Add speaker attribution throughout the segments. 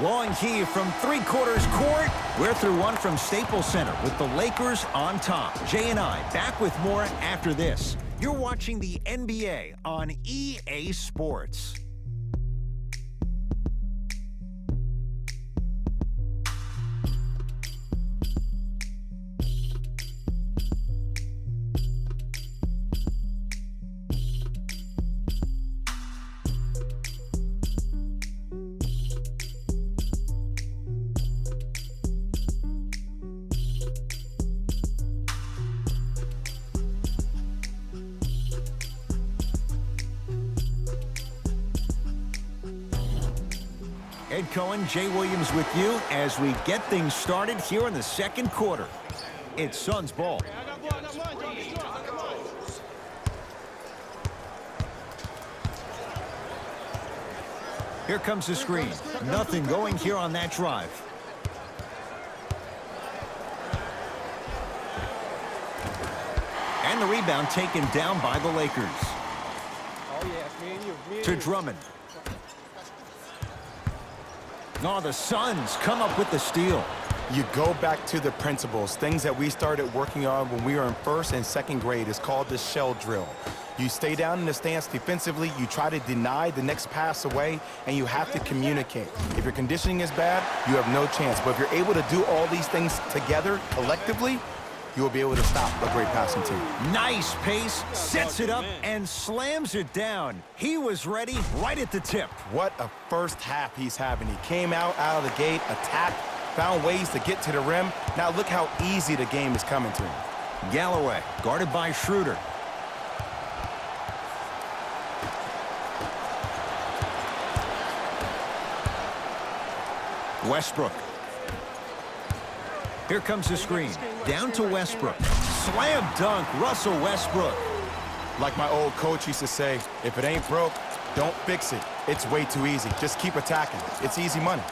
Speaker 1: Long heave from three-quarters court. We're through one from Staples Center with the Lakers on top. Jay and I back with more after this. You're watching the NBA on EA Sports. Ed Cohen, Jay Williams with you as we get things started here in the second quarter. It's Suns ball. Here comes the screen. Nothing going here on that drive. And the rebound taken down by the Lakers. To Drummond. Oh, the Suns come up with the steal.
Speaker 2: You go back to the principles, things that we started working on when we were in first and second grade. Is called the shell drill. You stay down in the stance defensively, you try to deny the next pass away, and you have to communicate. If your conditioning is bad, you have no chance. But if you're able to do all these things together, collectively, you will be able to stop a great passing team.
Speaker 1: Nice pace, sets it up, and slams it down. He was ready right at the tip.
Speaker 2: What a first half he's having. He came out of the gate, attacked, found ways to get to the rim. Now look how easy the game is coming to him.
Speaker 1: Galloway, guarded by Schroeder. Westbrook. Here comes the screen. Down to Westbrook. Slam dunk, Russell Westbrook.
Speaker 2: Like my old coach used to say, if it ain't broke, don't fix it. It's way too easy. Just keep attacking. It's easy money.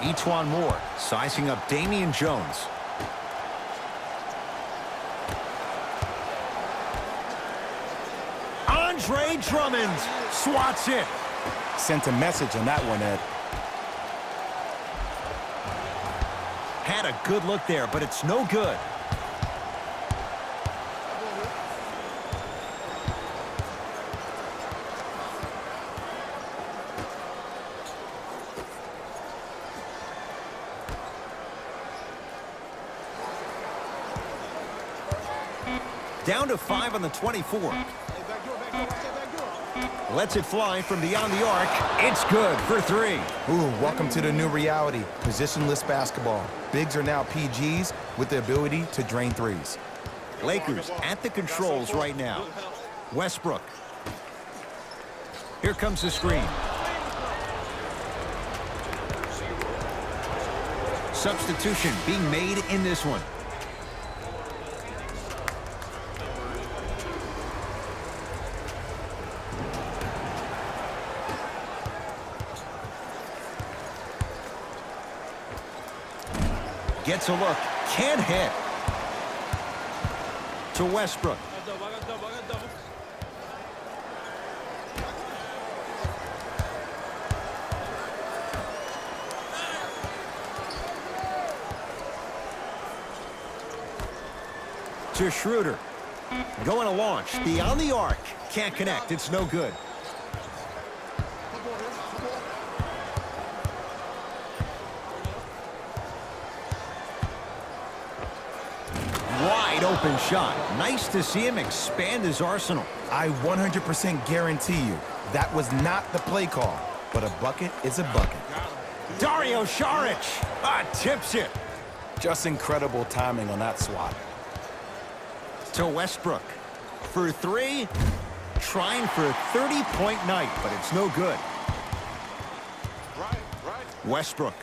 Speaker 1: Etuan Moore sizing up Damian Jones. Andre Drummond swats it.
Speaker 2: Sent a message on that one, Ed.
Speaker 1: Had a good look there, but it's no good. Down to 5 on the 24. Lets it fly from beyond the arc. It's good for 3.
Speaker 2: Ooh, welcome to the new reality. Positionless basketball. Bigs are now PGs with the ability to drain threes.
Speaker 1: Lakers at the controls right now. Westbrook. Here comes the screen. Substitution being made in this one. Gets a look, can't hit. To Westbrook. To Schroeder. Going to launch, beyond the arc. Can't connect, it's no good. Wide open shot. Nice to see him expand his arsenal.
Speaker 2: I 100% guarantee you that was not the play call, but a bucket is a bucket.
Speaker 1: Dario Saric tips it.
Speaker 2: Just incredible timing on that swat.
Speaker 1: To Westbrook. For 3. Trying for a 30-point night, but it's no good. Westbrook.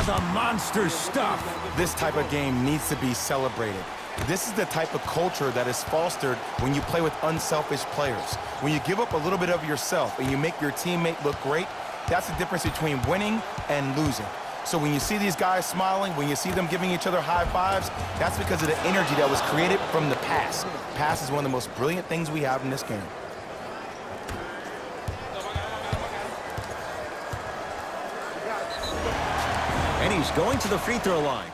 Speaker 1: The monster stuff.
Speaker 2: This type of game needs to be celebrated. This is the type of culture that is fostered when you play with unselfish players. When you give up a little bit of yourself and you make your teammate look great, that's the difference between winning and losing. So when you see these guys smiling, when you see them giving each other high fives, that's because of the energy that was created from the pass. Pass is one of the most brilliant things we have in this game.
Speaker 1: And he's going to the free throw line.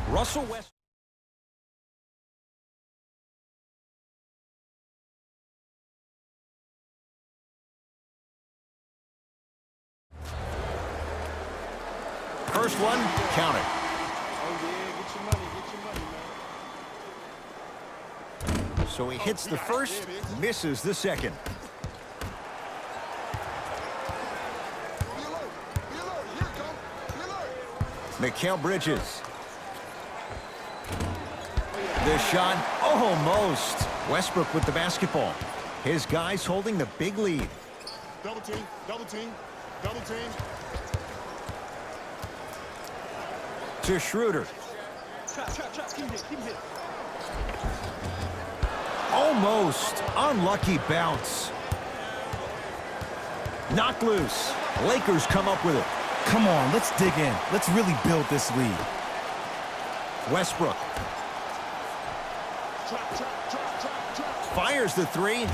Speaker 1: Russell Westbrook. First one, count it.
Speaker 3: Oh, yeah, get your money, man.
Speaker 1: So he hits the first, misses the second. Mikal Bridges. The shot, almost. Westbrook with the basketball. His guys holding the big lead.
Speaker 3: Double team, double team, double team.
Speaker 1: To Schroeder.
Speaker 3: Keep hit.
Speaker 1: Almost. Unlucky bounce. Knocked loose. Lakers come up with it.
Speaker 2: Come on, let's dig in. Let's really build this lead.
Speaker 1: Westbrook. Fires the three.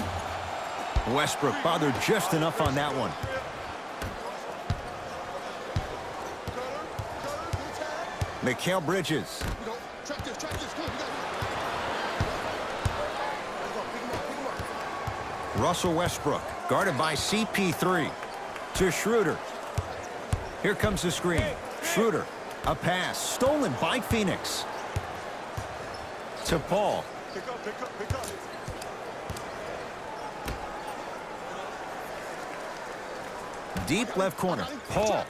Speaker 1: Westbrook bothered just enough on that one. Mikal Bridges. Russell Westbrook, guarded by CP3. To Schroeder. Here comes the screen. Schroeder, a pass, stolen by Phoenix. To Paul.
Speaker 3: Pick up.
Speaker 1: Deep left corner. Paul.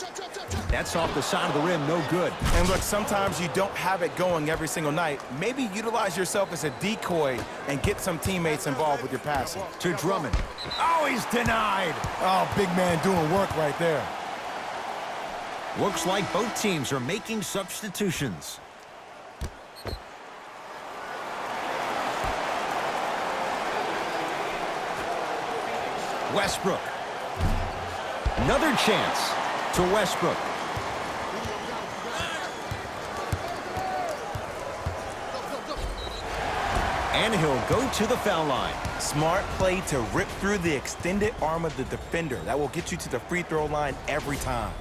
Speaker 1: That's off the side of the rim, no good.
Speaker 2: And look, sometimes you don't have it going every single night. Maybe utilize yourself as a decoy and get some teammates involved with your passing.
Speaker 1: To Drummond. Oh, he's denied.
Speaker 2: Oh, big man doing work right there.
Speaker 1: Looks like both teams are making substitutions. Westbrook. Another chance to Westbrook. And he'll go to the foul line.
Speaker 2: Smart play to rip through the extended arm of the defender. That will get you to the free throw line every time.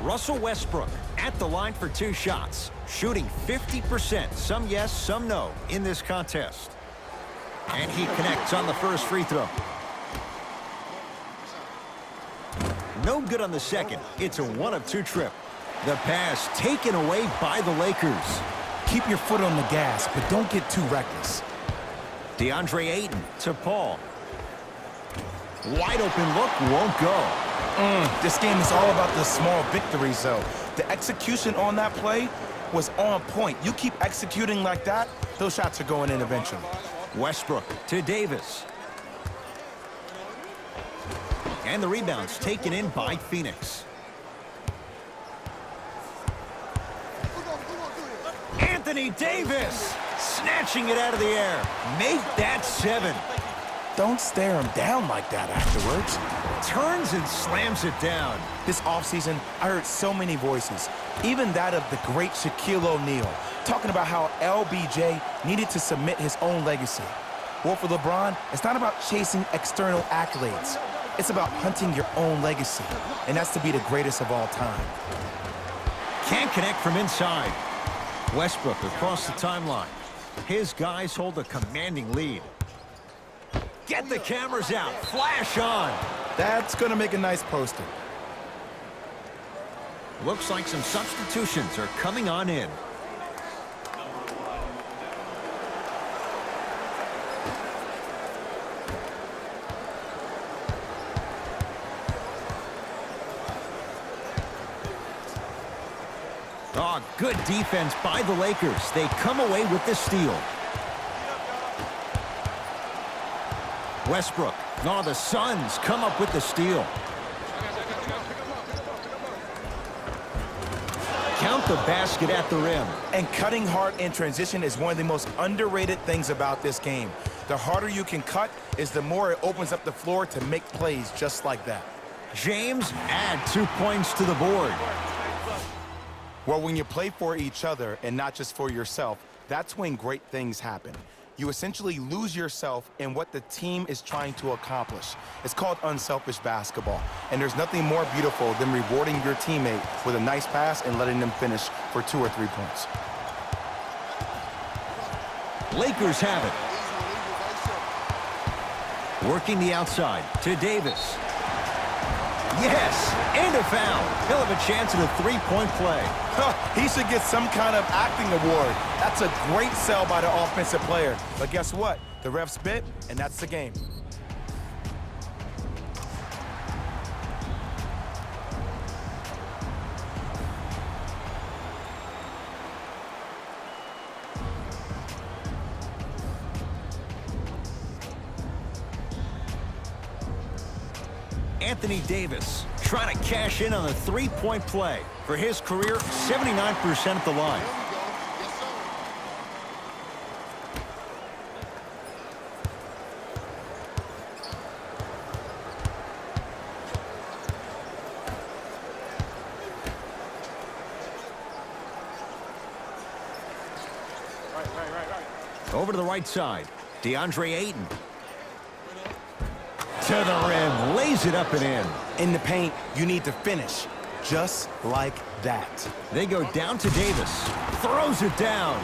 Speaker 1: Russell Westbrook at the line for 2 shots, shooting 50%, some yes, some no, in this contest. And he connects on the first free throw. No good on the second. It's a 1 of 2 trip. The pass taken away by the Lakers.
Speaker 2: Keep your foot on the gas, but don't get too reckless.
Speaker 1: DeAndre Ayton to Paul. Wide open look, won't go.
Speaker 2: This game is all about the small victories, though. The execution on that play was on point. You keep executing like that, those shots are going in eventually.
Speaker 1: Westbrook to Davis. And the rebound's taken in by Phoenix. Anthony Davis snatching it out of the air. Make that 7.
Speaker 2: Don't stare him down like that afterwards.
Speaker 1: Turns and slams it down.
Speaker 2: This offseason, I heard so many voices, even that of the great Shaquille O'Neal, talking about how LBJ needed to submit his own legacy. Well, for LeBron, it's not about chasing external accolades. It's about hunting your own legacy, and that's to be the greatest of all time.
Speaker 1: Can't connect from inside. Westbrook across the timeline. His guys hold a commanding lead. Get the cameras out. Flash on.
Speaker 2: That's going to make a nice poster.
Speaker 1: Looks like some substitutions are coming on in. Oh, good defense by the Lakers. They come away with the steal. Westbrook. No, the Suns come up with the steal. Count the basket at the rim.
Speaker 2: And cutting hard in transition is one of the most underrated things about this game. The harder you can cut is the more it opens up the floor to make plays just like that.
Speaker 1: James add 2 points to the board.
Speaker 2: Well, when you play for each other and not just for yourself, that's when great things happen. You essentially lose yourself in what the team is trying to accomplish. It's called unselfish basketball. And there's nothing more beautiful than rewarding your teammate with a nice pass and letting them finish for 2 or 3 points.
Speaker 1: Lakers have it. Working the outside to Davis. Yes, and a foul. He'll have a chance at a 3-point play.
Speaker 2: He should get some kind of acting award. That's a great sell by the offensive player. But guess what? The ref spit, and that's the game.
Speaker 1: Anthony Davis trying to cash in on a 3-point play. For his career, 79% at the line. Over to the right side, DeAndre Ayton. To the rim, lays it up and in.
Speaker 2: In the paint, you need to finish just like that.
Speaker 1: They go down to Davis. Throws it down.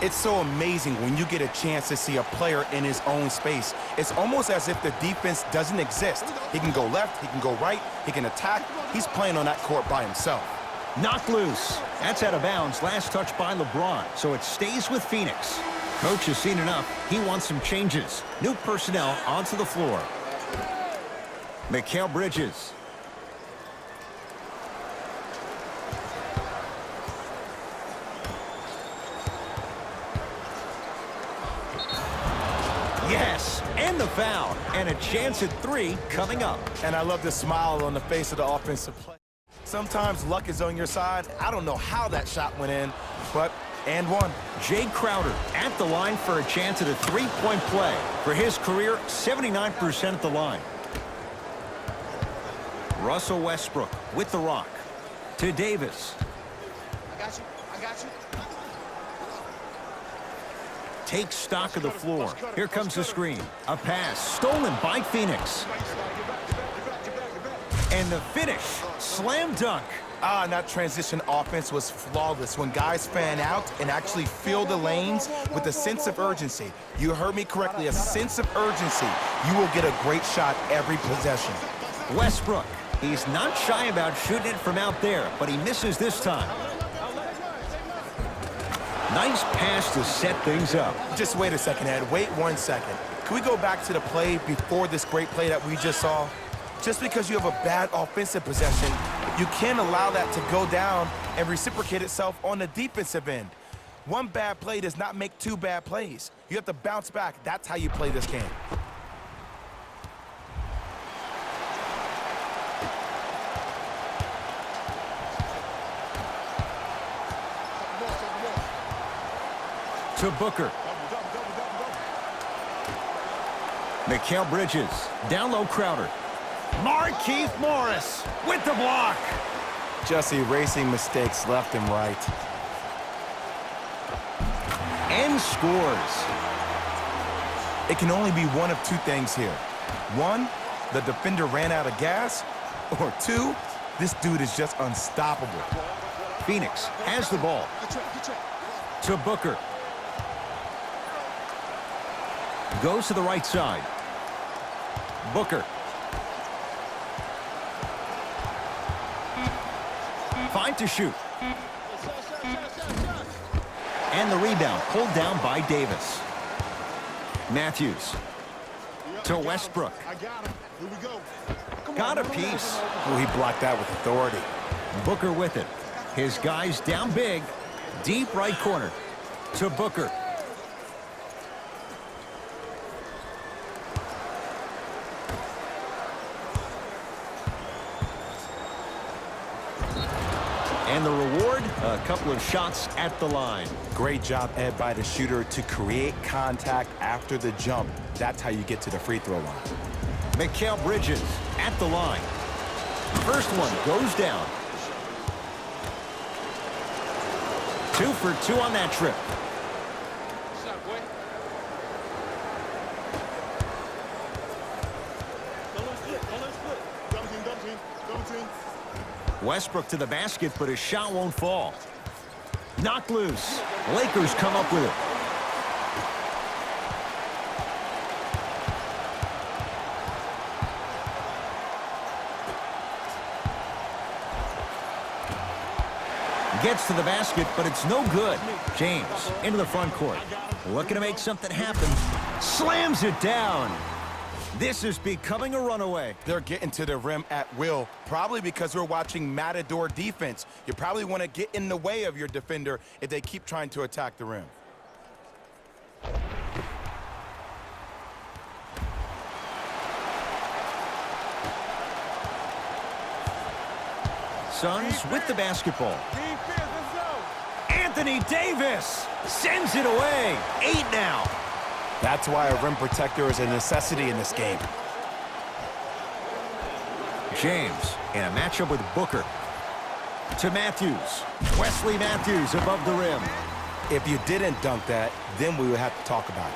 Speaker 2: It's so amazing when you get a chance to see a player in his own space. It's almost as if the defense doesn't exist. He can go left, he can go right, he can attack. He's playing on that court by himself.
Speaker 1: Knocked loose. That's out of bounds. Last touch by Lebron. So it stays with Phoenix. Coach has seen enough. He wants some changes. New personnel onto the floor. Mikal Bridges. Yes, and the foul. And a chance at 3 coming up.
Speaker 2: And I love the smile on the face of the offensive play. Sometimes luck is on your side. I don't know how that shot went in, but and one.
Speaker 1: Jay Crowder at the line for a chance at a 3-point play. For his career, 79% at the line. Russell Westbrook with the rock. To Davis.
Speaker 3: I got you. I got you.
Speaker 1: Takes stock of the floor. Here comes the screen. A pass stolen by Phoenix. And the finish. Slam dunk.
Speaker 2: And that transition offense was flawless when guys fan out and actually fill the lanes with a sense of urgency. You heard me correctly, a sense of urgency. You will get a great shot every possession.
Speaker 1: Westbrook. He's not shy about shooting it from out there, but he misses this time. Nice pass to set things up.
Speaker 2: Just wait a second, Ed. Wait 1 second. Can we go back to the play before this great play that we just saw? Just because you have a bad offensive possession, you can't allow that to go down and reciprocate itself on the defensive end. One bad play does not make 2 bad plays. You have to bounce back. That's how you play this game.
Speaker 1: To Booker. Mikal Bridges. Down low Crowder. Markieff Morris with the block.
Speaker 2: Just erasing mistakes left and right.
Speaker 1: And scores.
Speaker 2: It can only be one of 2 things here. 1, the defender ran out of gas. Or 2, this dude is just unstoppable.
Speaker 1: Phoenix has the ball. To Booker. Goes to the right side. Booker. Fine to shoot. And the rebound pulled down by Davis. Matthews. To Westbrook.
Speaker 3: I got him. Here we go.
Speaker 1: Got a piece.
Speaker 2: Oh, he blocked that with authority.
Speaker 1: Booker with it. His guys down big. Deep right corner. To Booker. And the reward, a couple of shots at the line.
Speaker 2: Great job, Ed, by the shooter to create contact after the jump. That's how you get to the free throw line.
Speaker 1: Mikal Bridges at the line. First one goes down. 2 for 2 on that trip.
Speaker 3: Shot, boy. Don't let it split. Don't let it split. Double team, double team, double team.
Speaker 1: Westbrook to the basket, but his shot won't fall. Knocked loose. Lakers come up with it. Gets to the basket, but it's no good. James into the front court. Looking to make something happen. Slams it down. This is becoming a runaway.
Speaker 2: They're getting to the rim at will, probably because we're watching Matador defense. You probably want to get in the way of your defender if they keep trying to attack the rim.
Speaker 1: Suns with the basketball. Anthony Davis sends it away. 8 now.
Speaker 2: That's why a rim protector is a necessity in this game.
Speaker 1: James in a matchup with Booker. To Matthews. Wesley Matthews above the rim.
Speaker 2: If you didn't dunk that, then we would have to talk about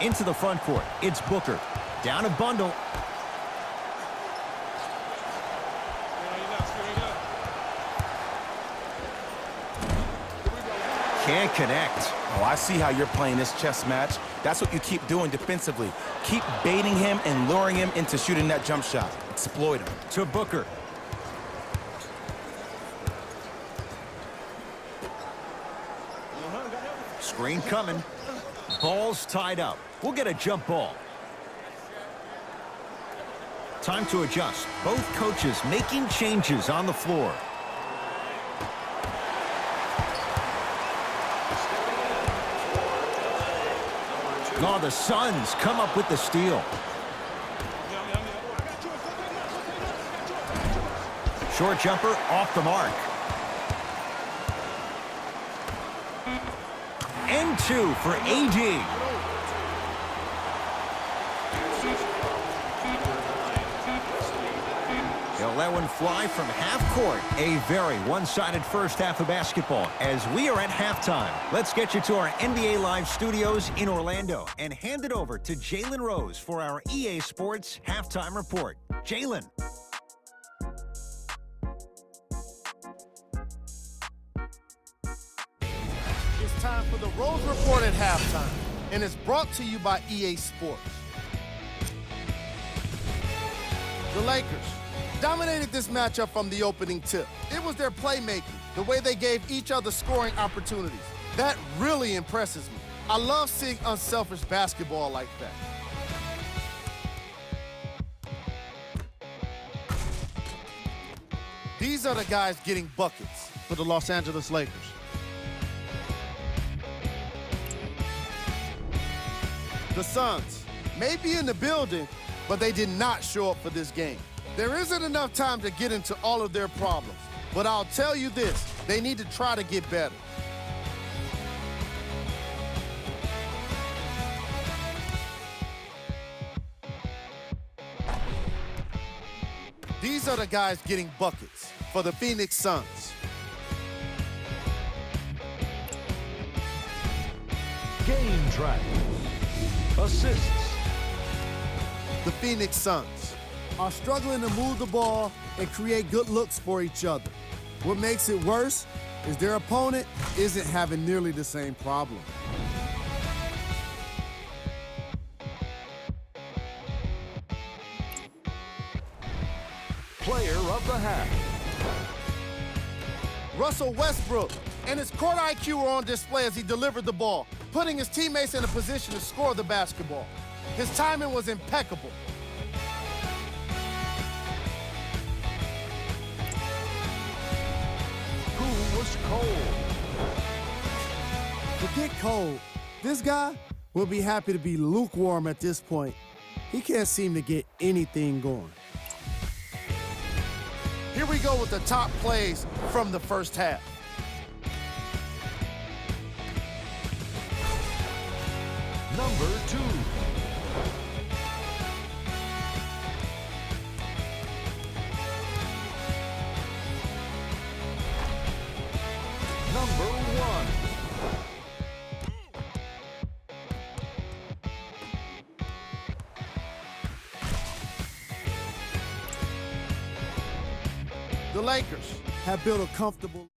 Speaker 2: it.
Speaker 1: Into the front court. It's Booker. Down a bundle. Can't connect.
Speaker 2: Oh, I see how you're playing this chess match. That's what you keep doing defensively. Keep baiting him and luring him into shooting that jump shot. Exploit him.
Speaker 1: To Booker. Screen coming. Ball's tied up. We'll get a jump ball. Time to adjust. Both coaches making changes on the floor. Oh, the Suns come up with the steal. Short jumper off the mark. And 2 for AD. He'll let one fly from half court. A very one-sided first half of basketball as we are at halftime. Let's get you to our NBA Live studios in Orlando and hand it over to Jalen Rose for our EA Sports halftime report. Jalen.
Speaker 4: It's time for the Rose Report at halftime, and it's brought to you by EA Sports. The Lakers dominated this matchup from the opening tip. It was their playmaking, the way they gave each other scoring opportunities. That really impresses me. I love seeing unselfish basketball like that. These are the guys getting buckets for the Los Angeles Lakers. The Suns may be in the building, but they did not show up for this game. There isn't enough time to get into all of their problems, but I'll tell you this, they need to try to get better. These are the guys getting buckets for the Phoenix Suns.
Speaker 5: Game track. Assists.
Speaker 4: The Phoenix Suns are struggling to move the ball and create good looks for each other. What makes it worse is their opponent isn't having nearly the same problem.
Speaker 5: Player of the half.
Speaker 4: Russell Westbrook and his court IQ were on display as he delivered the ball, putting his teammates in a position to score the basketball. His timing was impeccable.
Speaker 5: Who was cold?
Speaker 4: Forget cold. This guy will be happy to be lukewarm at this point. He can't seem to get anything going. Here we go with the top plays from the first half.
Speaker 5: Number 2. Number 1.
Speaker 4: The Lakers have built a comfortable